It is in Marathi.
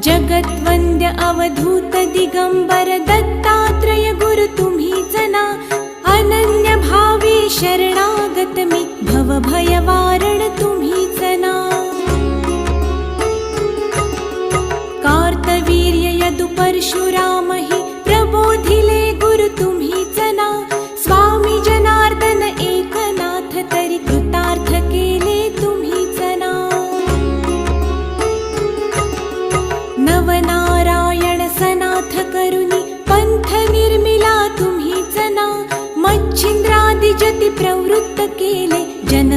जगत्वन्द्य अवधूत दिगंबर दत्तात्रय गुरु तुम्हीच ना. अनन्य भावे शरणागत मी भव भय वारण तुम्हीच ना. कार्तवीर्य यदु परशुराम हि प्रबोधिले गुरु तुम्हीच ना. स्वामी जनार्दन एकनाथ तरी कृतार्थ केले तुम्हीच ना. नवनारायण सनाथ करुणी पंथ निर्मिला तुम्हीच ना. मच्छिंद्रादि जति प्रवृत्त केले जन